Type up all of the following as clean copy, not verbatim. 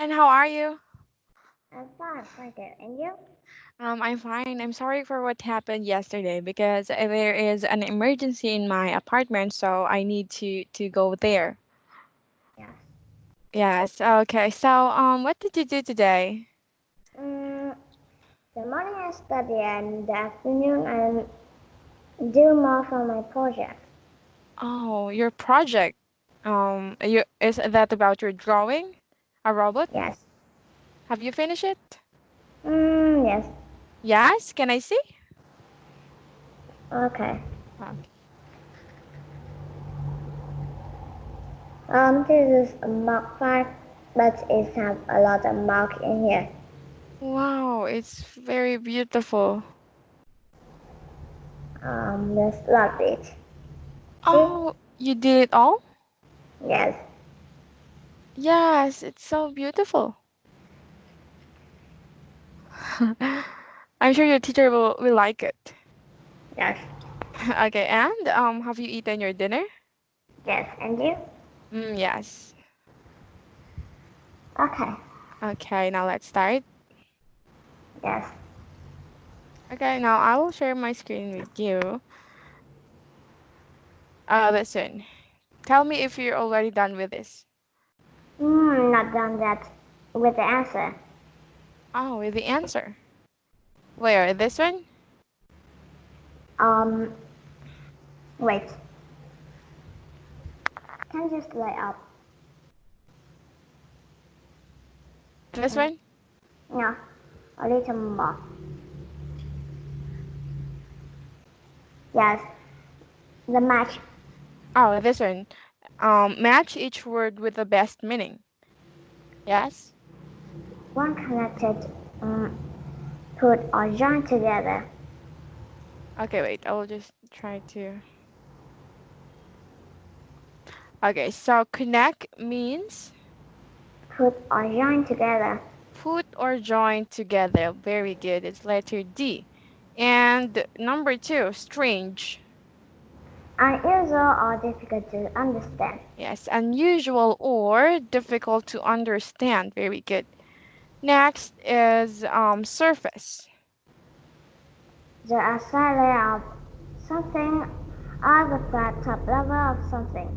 And how are you? I'm fine, thank you. And you? I'm fine. I'm sorry for what happened yesterday because there is an emergency in my apartment, so I need to go there. Yes. Yes. Okay. So, what did you do today? Mm, the morning I study and the afternoon I do more for my project. Oh, your project. Is that about your drawing? A robot? Yes. Have you finished it? Yes. Yes. Can I see? Okay. Okay. This is a Mark 5, but it has a lot of mark in here. Wow, it's very beautiful. Just love it. See? Oh, you did it all? Yes. Yes, it's so beautiful. I'm sure your teacher will like it. Yes. Okay, and have you eaten your dinner? Yes. And you? Yes. Okay. Okay, now let's start. Yes. Okay, now I will share my screen with you. Listen. Tell me if you're already done with this. Not done that with the answer. Oh, with the answer. Where? This one? Um, Wait. Can you just lay up? This Mm, one? No, a little more. Yes, the match. Oh, this one. Match each word with the best meaning. Yes? One connected, um, put or join together. Okay, wait. I will just try to. Okay, so connect means Put or join together. put or join together. Very good. It's letter D. And number two, strange. Unusual or difficult to understand. Yes, unusual or difficult to understand. Very good. Next is surface. The outside layer of something or the flat top level of something.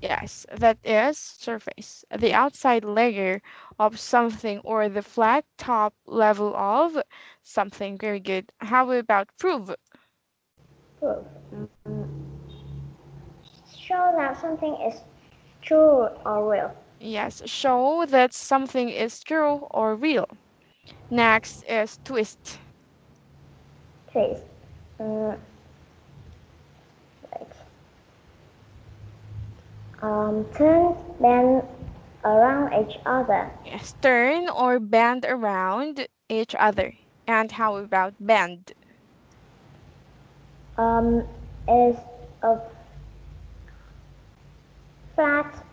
Yes, that is surface. The outside layer of something or the flat top level of something. Very good. How about prove? Proof. Show that something is true or real. Yes, show that something is true or real. Next is twist. Twist. Um, Wait. Turn them around each other. Yes, turn or bend around each other. And how about bend? Um, is a flat,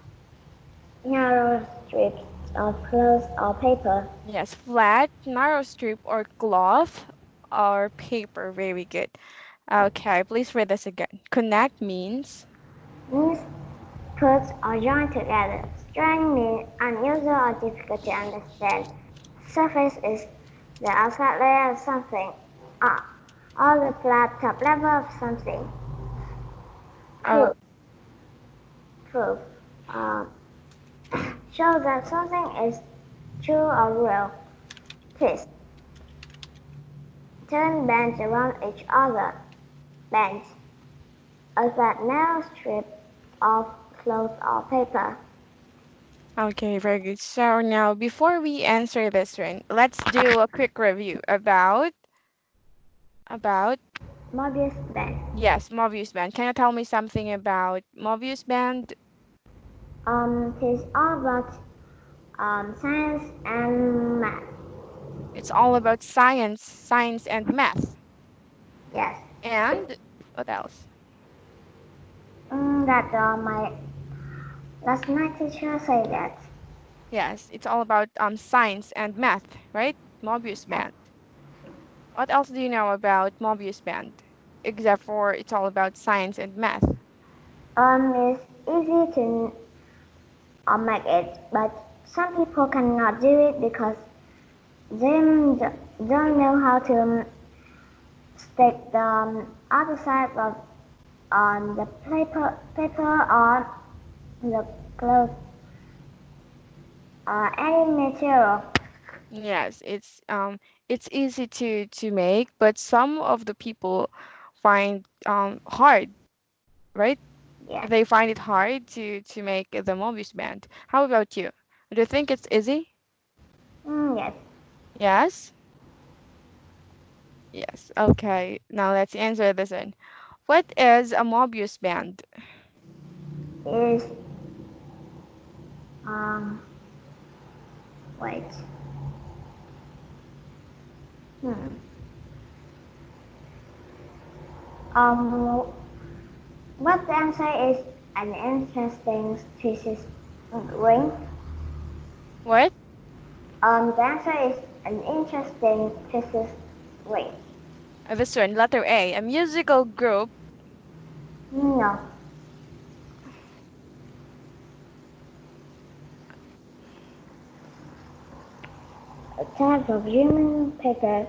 narrow strip of cloth or paper. Yes, flat, narrow strip or cloth or paper. Very good. Okay, please read this again. Connect means Means put or join together. Strange means unusual or difficult to understand. Surface is the outside layer of something, uh, or the flat top level of something. uh, Proof. Proof. Uh, Show that something is true or real. Twist. Turn bands around each other. Bands. A flat narrow strip of cloth or paper. okay, very good. So now before we answer this one, let's do a quick review about Mobius band. yes, Mobius band. Can you tell me something about Mobius band? It's all about science and math. It's all about science and math. Yes. And what else? That my last night teacher said that. Yes, it's all about science and math, right? Mobius Yes. band. What else do you know about Mobius band? Except for it's all about science and math. It's easy to or make it, but some people cannot do it because they don't know how to stick the other side of on the paper or the cloth or any material. Yes, it's easy to make, but some of the people find hard, right? Yes. They find it hard to make the Mobius band. How about you? Do you think it's easy? Yes. Yes? Yes. Okay. Now let's answer this one. What is a Mobius band? Is um wait. Hmm. Um. What the answer is an interesting thesis ring. What? The answer is an interesting thesis ring. This one, letter A, a musical group. No. A type of human paper.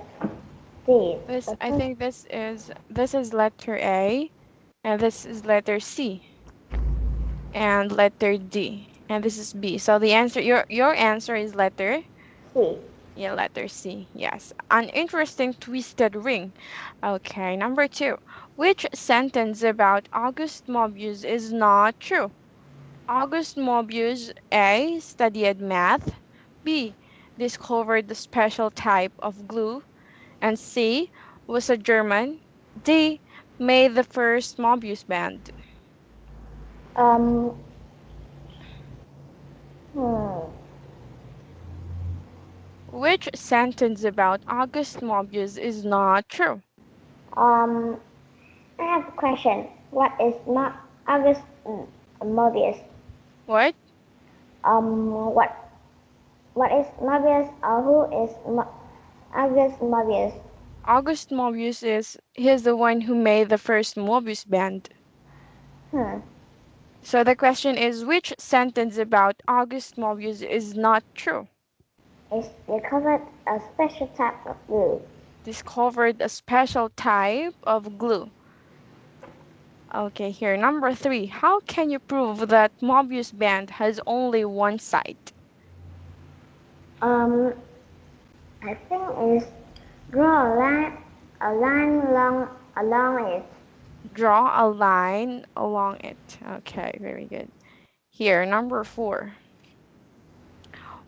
D. This The I first. think this is letter A, and this is letter C, and letter D, and this is B. So the answer, your answer is letter, C. yeah, letter C. Yes, an interesting twisted ring. Okay, number two. Which sentence about August Mobius is not true? August Mobius A studied math, B discovered the special type of glue, and C was a German, D made the first Mobius band. Um. Hmm. Which sentence about August Mobius is not true? Um. I have a question. What is not August Mobius? What? What is Mobius or who is August Mobius? August Mobius is he's the one who made the first Mobius band. Hmm. So the question is, which sentence about August Mobius is not true? Is discovered a special type of glue. Discovered a special type of glue. Okay, here, number three. How can you prove that Mobius band has only one side? Um. I think is draw a line along it. Draw a line along it. Okay, very good. Here, number four.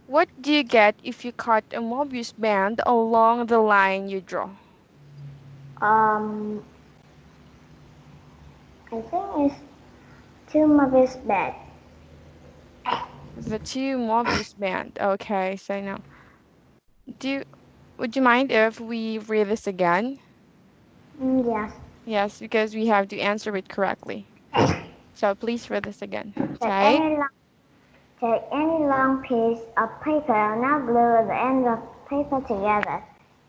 What do you get if you cut a Mobius band along the line you draw? Um. I think it's two movies bad. The two Mobius band. Okay, so now, do you, would you mind if we read this again? Yes. Yes, because we have to answer it correctly. So please read this again. Take Okay. any long, take any long piece of paper. Now glue the end of paper together.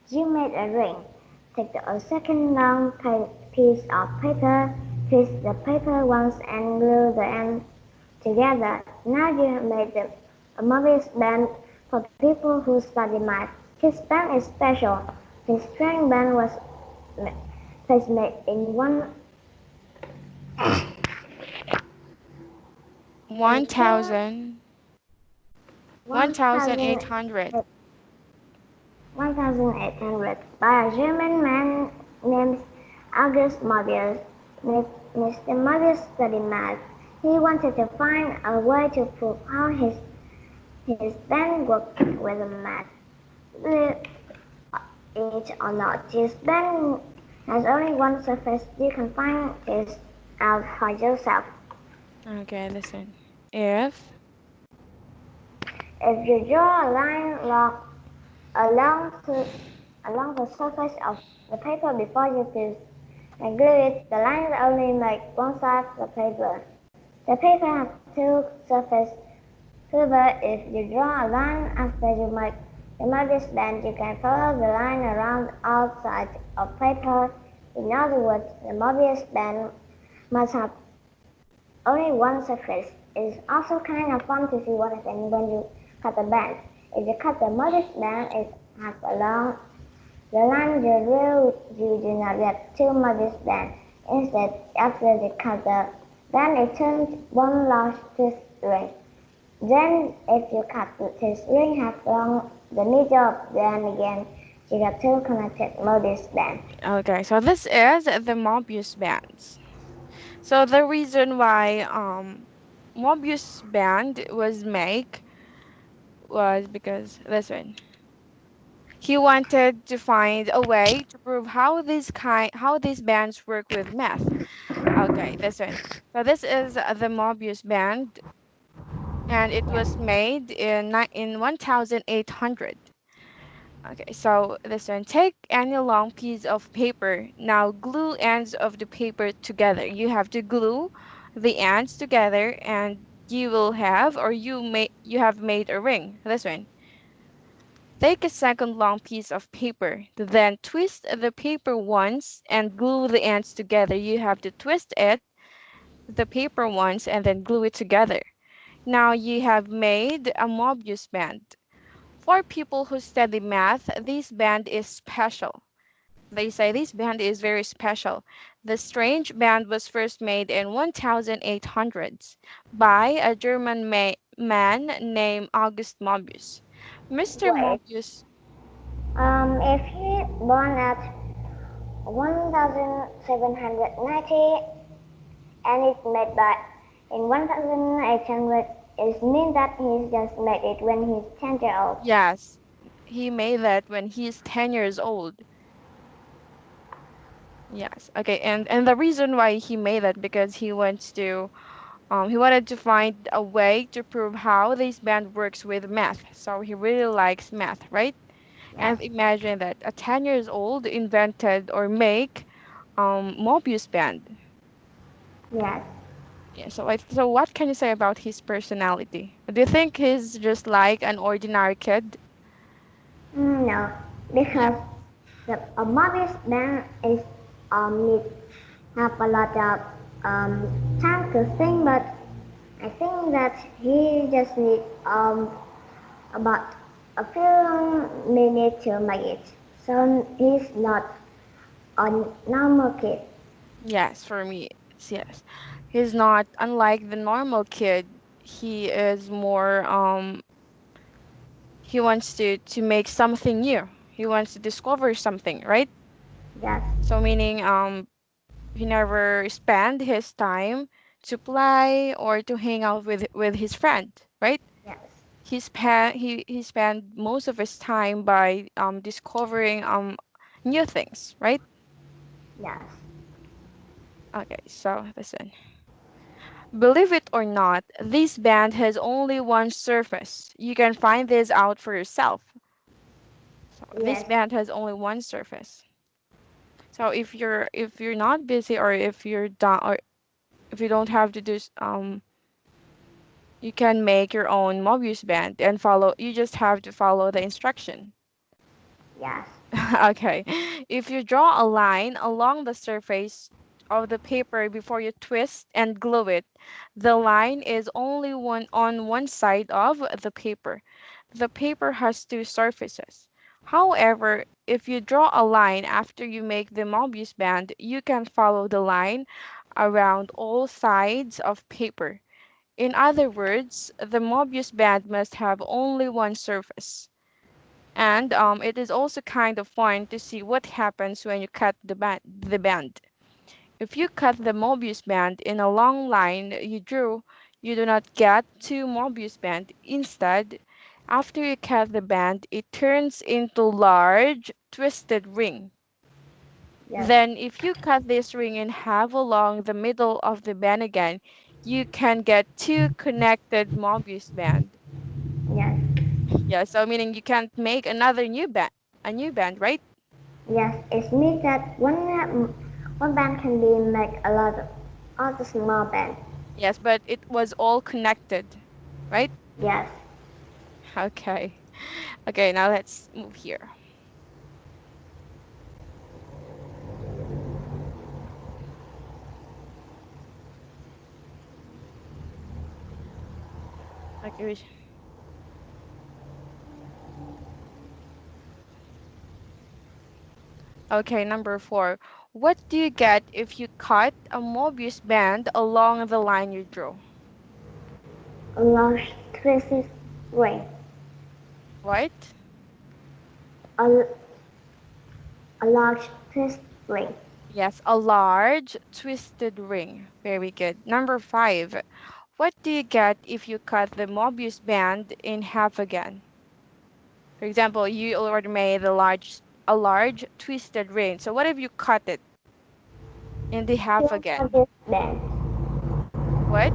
You made a ring. Take a second long piece of paper. Twist the paper once and glue the end together. Now you have made a Mobius band for people who study math. His band is special. His string band was made in One one thousand, one one thousand eight thousand hundred. 1800 by a German man named August Mobius. Mr. Mobius studied math. He wanted to find a way to prove how his band worked with math. Believe it or not, this band has only one surface. You can find it out for yourself. Okay, listen. If If you draw a line along, to, along the surface of the paper before you glue it, the lines only make one side of the paper. The paper has two surfaces. However, if you draw a line after you make the Mobius band, you can follow the line around all sides of paper. In other words, the Mobius band must have only one surface. It's also kind of fun to see what happens when you cut the band. If you cut the Morris band, it has along the line you do not get two Morris bands. Instead, after you cut the band, it turns one large twist ring. Then, if you cut this ring half along the middle of the band again, you get two connected Morris bands. Okay, so this is the Mobius bands. So the reason why Mobius band was made was because listen, he wanted to find a way to prove how these bands work with math. Okay, listen. So this is the Mobius band, and it Yeah. was made in 1800. Okay, so listen. Take any long piece of paper. Now glue ends of the paper together. You have to glue the ends together, and you will have, or you have made a ring. Listen. Take a second long piece of paper, then twist the paper once and glue the ends together. You have to twist the paper once, and then glue it together. Now you have made a Mobius band. For people who study math, this band is special. They say this band is very special. The strange band was first made in 1800s by a German man named August Mobius. Mr. Wait. Mobius, If he born at 1790 and it's made by in 1800, it means that he's just made it when he's 10 years old. yes, he made that when he's 10 years old. Yes. Okay, and the reason why he made that because he wanted to find a way to prove how this band works with math. So he really likes math, right? Yes, And imagine that a 10 years old invented or make Mobius band. yes. Yeah, so what can you say about his personality? Do you think he's just like an ordinary kid? No, Yeah. because the Morris band is need have a lot of time to think, but I think that he just need about a few minutes to make it. So he's not a normal kid. Yes, for me, yes. He's not unlike the normal kid. He is more he wants to make something new. He wants to discover something, right? Yes, So meaning he never spend his time to play or to hang out with his friend, right? yes, He spent most of his time by discovering new things, right? yes, Okay, so listen. Believe it or not, this band has only one surface. You can find this out for yourself. So this yes, band has only one surface. So if you're not busy or if you're done or if you don't have to do you can make your own Mobius band and follow you just have to follow the instruction. yes, Okay. If you draw a line along the surface of the paper before you twist and glue it, the line is only one on one side of the paper. The paper has two surfaces. However, if you draw a line after you make the Mobius band, you can follow the line around all sides of paper. In other words, the Mobius band must have only one surface. And it is also kind of fun to see what happens when you cut the band. If you cut the Mobius band in a long line you drew, you do not get two Mobius band. Instead, after you cut the band, it turns into large twisted ring. yes, Then, if you cut this ring in half along the middle of the band again, you can get two connected Mobius band. yes, Yeah, so meaning you can't make a new band, right? yes. It means that one band can be make a lot of other small band. Yes, but it was all connected, right? Yes. Okay. Okay, now let's move here. Okay, number 4. What do you get if you cut a Mobius band along the line you drew? A large twisted ring. What? A, a large twisted ring. Yes, a large twisted ring. Very good. Number 5. What do you get if you cut the Mobius band in half again? For example, you already made a large twisted ring. So what if you cut it in the Two half again? Mobius bands. What?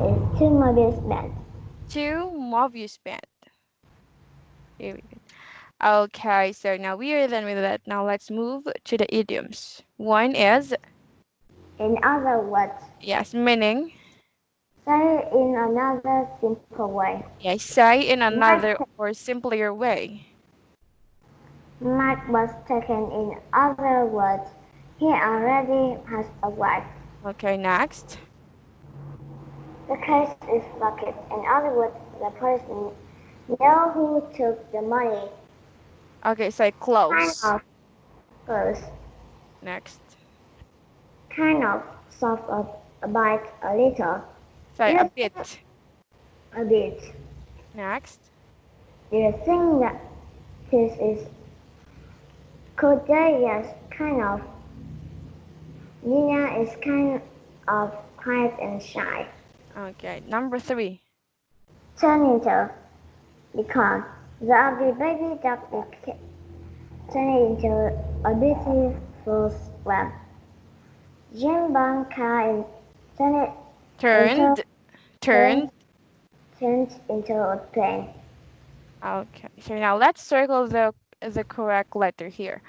Is two Mobius bands. 2 Mobius band. Very good. Okay, so now we are done with that. Now let's move to the idioms. One is, In other words, yes, meaning. say in another simple way. Yes, say in Mike, another or simpler way. Mike was taken. In other words, he already has arrived. Okay, next. The case is locked. In other words, the person know who took the money. Okay, say Kind close. of close. Next. Kind of soft a bite a little. Say a Little bit. a bit. Next. Do you think that this is could they? Yes, kind of. Nina is kind of quiet and shy. Okay, number 3. Turn into because the ugly baby duck turn into a beautiful swan. Jim Bond car and turn it into Turned. turns Turned. turns into a plane. Okay, so now let's circle the correct letter here.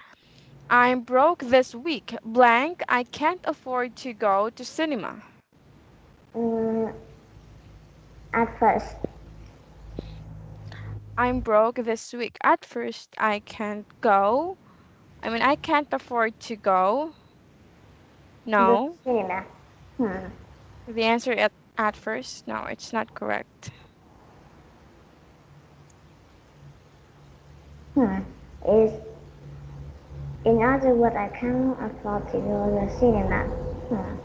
I'm broke this week. Blank, I can't afford to go to cinema. Mm, at first, I'm broke this week. At first, I can't go. I can't afford to go. the No. cinema. Hmm. The answer at first, no, it's not correct. Hmm. Is in other words, I can't afford to go to the cinema. Hmm.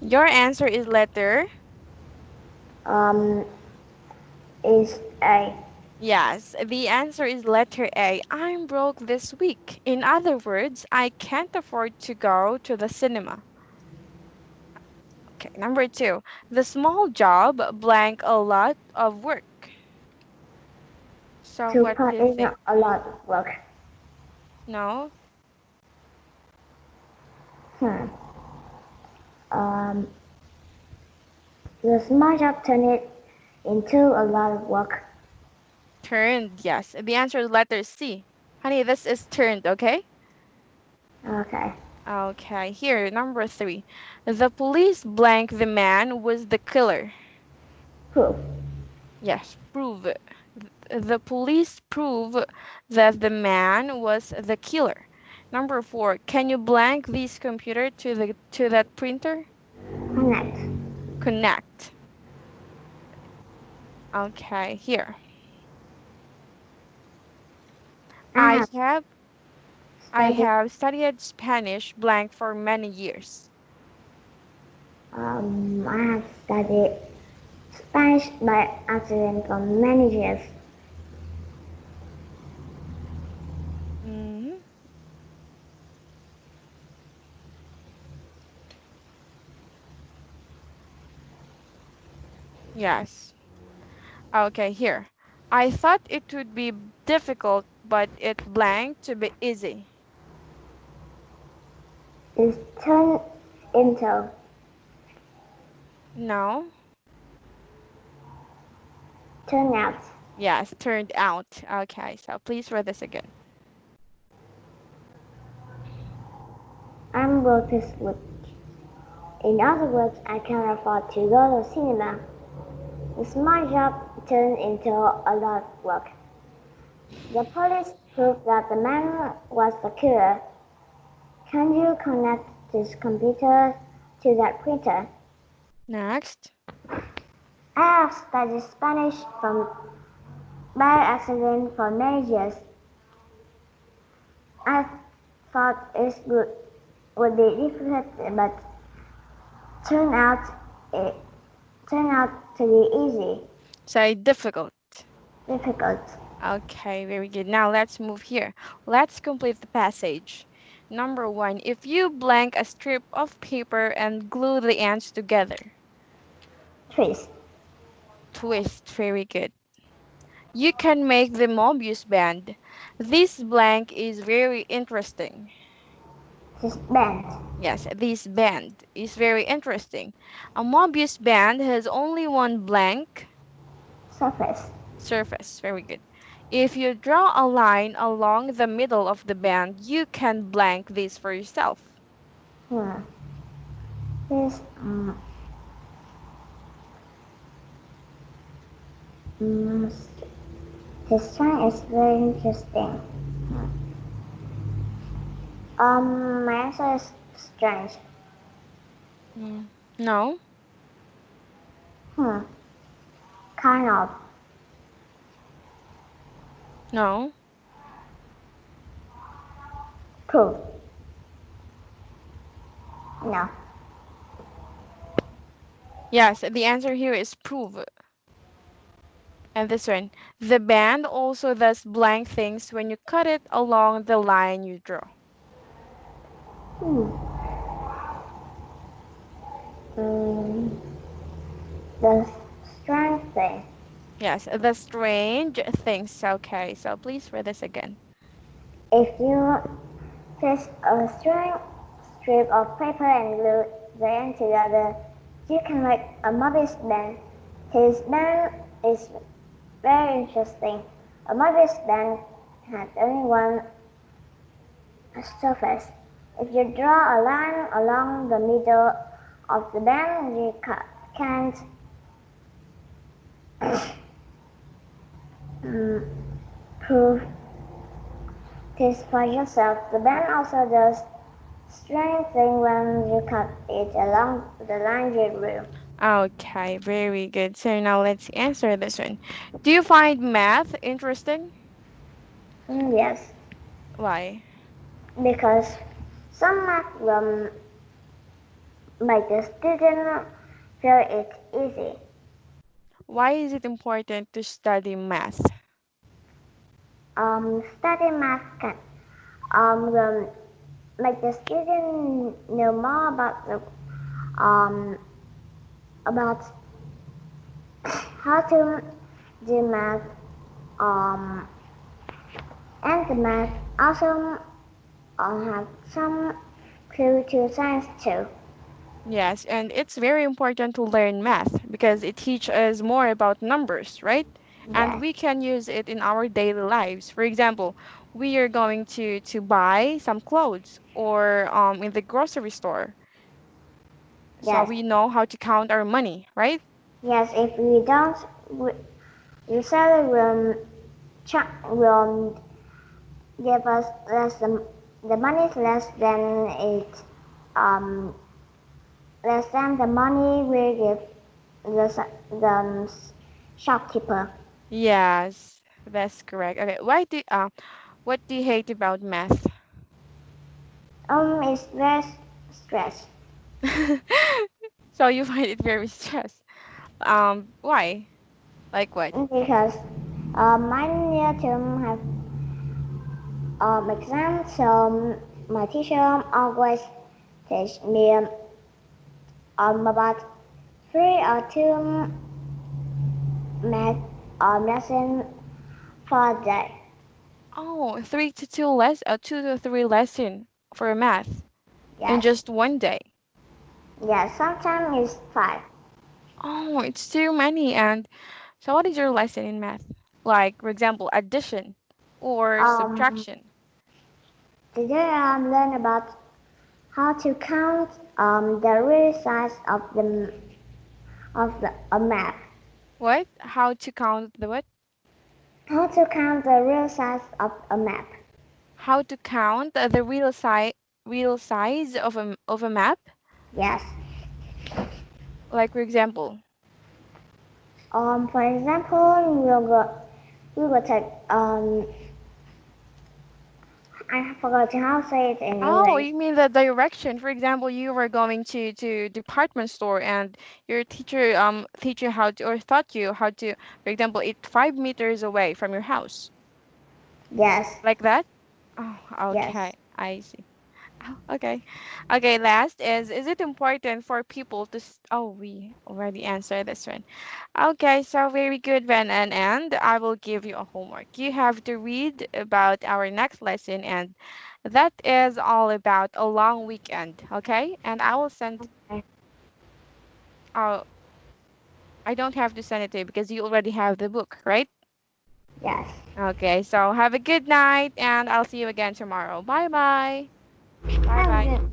Your answer is letter. Um, is a Yes, the answer is letter A. I'm broke this week. In other words, I can't afford to go to the cinema. Okay, number 2. The small job blank a lot of work. So to what do put you in think? a lot of work. No? Hmm. Um, the small job turned it into a lot of work. Turned, yes. The answer is letter C. Honey, this is turned, okay? Okay. Okay, here, number 3. The police blank the man was the killer. Who? Yes, prove. The police prove that the man was the killer. Number 4. Can you blank this computer to that printer? Connect. Connect. Okay, here. I I have have I studied. have studied Spanish blank for many years. I have studied Spanish by accident for many years. Hmm. Yes. Okay, here. I thought it would be difficult, but it blank to be easy. Is turned into No? turn out. Yes, turned out. Okay, so please read this again. I'm broke this week. In other words, I can't afford to go to cinema. The small job turned into a lot of work. The police proved that the man was the killer. Can you connect this computer to that printer? Next. I have studied Spanish from by accident for many years. I thought would be difficult, but turned out it turned out to be easy. Say difficult. Difficult. Okay, very good. Now let's move here. Let's complete the passage. Number one, if you blank a strip of paper and glue the ends together. Twist. Twist, very good. You can make the Mobius band. This blank is very interesting. Suspend. Yes, this band is very interesting. A Mobius band has only one blank Surface. surface. Very good. If you draw a line along the middle of the band, you can blank this for yourself. Hmm. This mm, this one is very interesting. My answer is strange. Mm. No, Hmm. Kind of. no. Proof. No. Yes, the answer here is prove. And this one, the band also does blank things when you cut it along the line you draw. Hmm. Mm, the strange thing. Yes, the strange things. Okay, so please read this again. If you twist a strip of paper and glue the end together, you can make a Mobius band. His band is very interesting. A Mobius band has only one surface. If you draw a line along the middle of the band, you can't prove this for yourself. The band also does strange thing when you cut it along the line you drew. Okay, very good. So now let's answer this one. Do you find math interesting? Yes, Why? because some math will make the student feel it easy. Why is it important to study math? Study math can will make the student know more about the about how to do math. Um, and the math also have some clue to science too. Yes, and it's very important to learn math because it teaches us more about numbers, right? And Yes, we can use it in our daily lives. For example, we are going to buy some clothes or in the grocery store. So yes, we know how to count our money, right? yes. If we don't, the seller will give us less than the money is um less than the money we give the shopkeeper. Yes, that's correct. Okay, what do you hate about math? It's less stress So you find it very stress. Why? Like what? because my near term have exam, so my teacher always teach me about 3 or 2 math lesson for a day. Oh, 2 to 3 lesson for math in Yes, just one day. yes. Sometimes it's 5. Oh, it's too many. And so what is your lesson in math? Like, for example, addition or Um, subtraction. today I learn about how to count the real size of the a map. What? How to count the what? How to count the real size of a map. How to count the real size of a map? Yes, Like for example. For example, we will take I forgot how to say it in Oh, English. you mean the direction. For example, you were going to department store and your teacher teach you how to or taught you how to, for example, it's 5 meters away from your house. Yes, Like that? Oh, okay. yes, I see. Oh, okay. Okay, last is it important for people to oh, we already answered this one. Okay, so very good, Van, and I will give you a homework. You have to read about our next lesson, and that is all about a long weekend, okay? And I will send, okay, uh, I don't have to send it to you because you already have the book, right? yes. Okay, so have a good night, and I'll see you again tomorrow. Bye bye. Bye Have a bye. good